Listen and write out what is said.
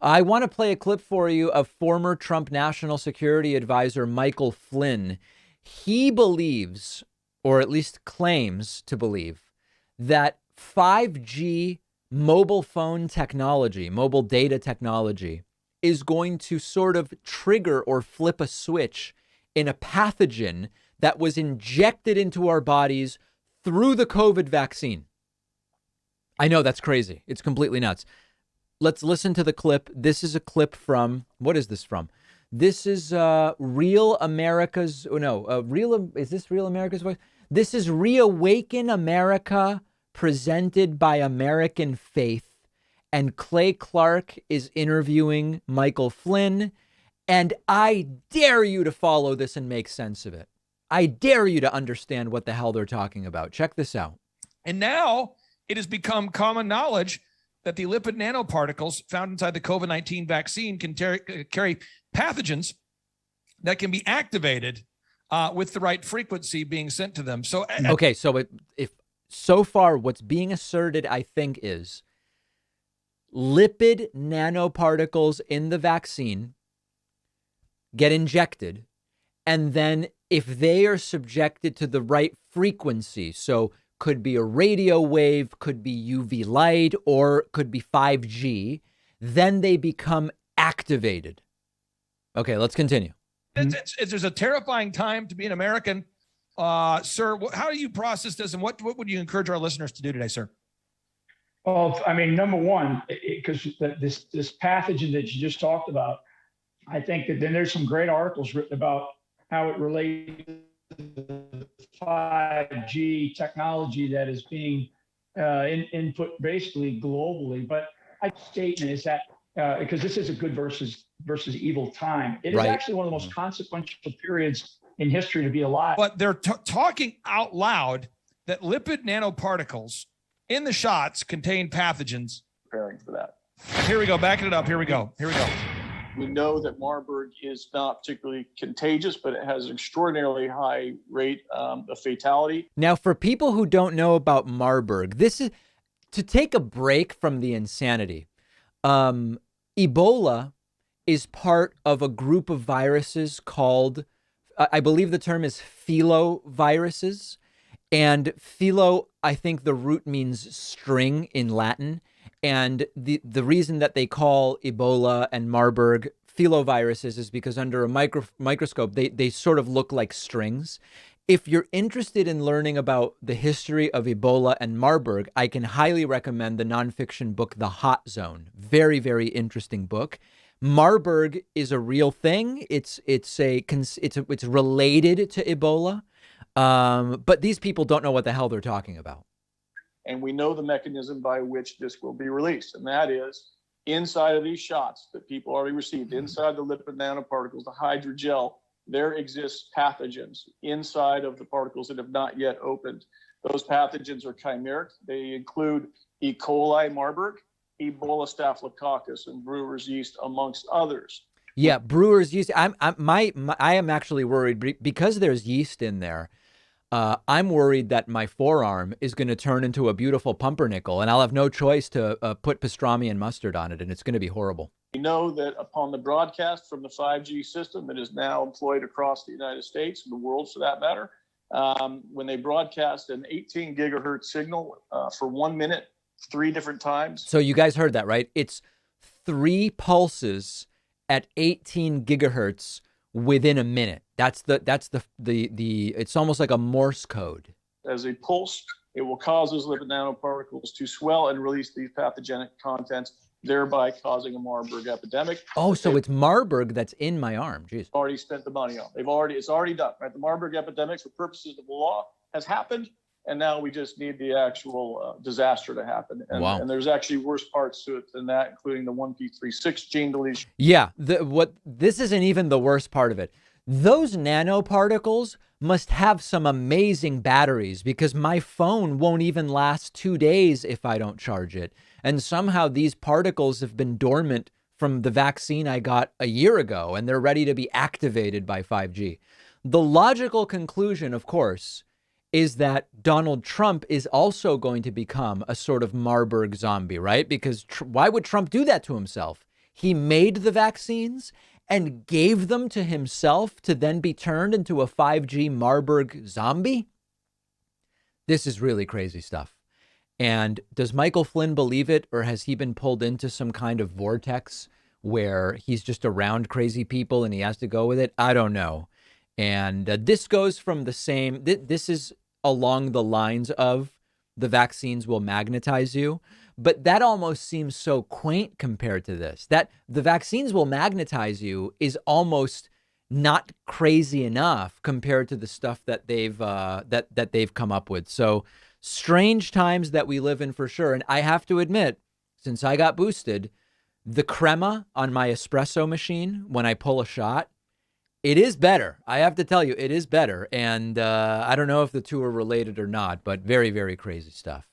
I want to play a clip for you of former Trump National Security Advisor Michael Flynn. He believes, or at least claims to believe, that 5G mobile phone technology, mobile data technology, is going to sort of trigger or flip a switch in a pathogen that was injected into our bodies through the COVID vaccine. I know that's crazy. It's completely nuts. Let's listen to the clip. This is a clip from, what is this from? This is Real America's, oh no, is this Real America's Voice? This is Reawaken America, presented by American Faith. And Clay Clark is interviewing Michael Flynn. And I dare you to follow this and make sense of it. I dare you to understand what the hell they're talking about. Check this out. And now it has become common knowledge that the lipid nanoparticles found inside the COVID-19 vaccine can carry pathogens that can be activated with the right frequency being sent to them. So, okay, so if so far what's being asserted, I think, is lipid nanoparticles in the vaccine get injected, and then if they are subjected to the right frequency, so could be a radio wave, could be UV light, or could be 5G, then they become activated. Okay, let's continue. There's a terrifying time to be an American. Sir, how do you process this, and what would you encourage our listeners to do today, sir? Well, I mean, number one, because this pathogen that you just talked about, I think that then there's some great articles written about how it relates to 5G technology that is being input basically globally. But my statement is that because this is a good versus evil time, it is actually one of the most consequential periods in history to be alive. But they're talking out loud that lipid nanoparticles in the shots contain pathogens. Preparing for that. Here we go. Backing it up. Here we go. We know that Marburg is not particularly contagious, but it has an extraordinarily high rate of fatality. Now, for people who don't know about Marburg, this is to take a break from the insanity. Ebola is part of a group of viruses called, I believe the term is filoviruses. And philo, I think the root means string in Latin. And the reason that they call Ebola and Marburg filoviruses is because under a microscope, they sort of look like strings. If you're interested in learning about the history of Ebola and Marburg, I can highly recommend the nonfiction book, The Hot Zone. Very, very interesting book. Marburg is a real thing. It's related to Ebola. But these people don't know what the hell they're talking about. And we know the mechanism by which this will be released. And that is inside of these shots that people already received, inside the lipid nanoparticles, the hydrogel, there exists pathogens inside of the particles that have not yet opened. Those pathogens are chimeric. They include E. coli Marburg, Ebola staphylococcus, and brewer's yeast, amongst others. Yeah, brewer's yeast. I am actually worried because there's yeast in there. I'm worried that my forearm is going to turn into a beautiful pumpernickel, and I'll have no choice to put pastrami and mustard on it, and it's going to be horrible. We know that upon the broadcast from the 5G system that is now employed across the United States and the world for that matter, when they broadcast an 18 gigahertz signal for 1 minute, 3 different times. So you guys heard that, right? It's 3 pulses at 18 gigahertz within a minute. That's the it's almost like a Morse code. As a pulse, it will cause those lipid nanoparticles to swell and release these pathogenic contents, thereby causing a Marburg epidemic. Oh, so it's Marburg that's in my arm. Jeez. Already spent the money on. It's already done, right? The Marburg epidemic, for purposes of the law, has happened. And now we just need the actual disaster to happen. And, wow. And there's actually worse parts to it than that, including the 1p36 gene deletion. Yeah, this isn't even the worst part of it. Those nanoparticles must have some amazing batteries because my phone won't even last 2 days if I don't charge it. And somehow these particles have been dormant from the vaccine I got a year ago, and they're ready to be activated by 5G. The logical conclusion, of course, is that Donald Trump is also going to become a sort of Marburg zombie, right? Because why would Trump do that to himself? He made the vaccines and gave them to himself to then be turned into a 5G Marburg zombie. This is really crazy stuff. And does Michael Flynn believe it, or has he been pulled into some kind of vortex where he's just around crazy people and he has to go with it? I don't know. And this goes from the same, this is along the lines of the vaccines will magnetize you. But that almost seems so quaint compared to this, that the vaccines will magnetize you is almost not crazy enough compared to the stuff that they've that they've come up with. So strange times that we live in for sure. And I have to admit, since I got boosted, the crema on my espresso machine when I pull a shot, it is better. I have to tell you, it is better. And I don't know if the two are related or not, but very, very crazy stuff.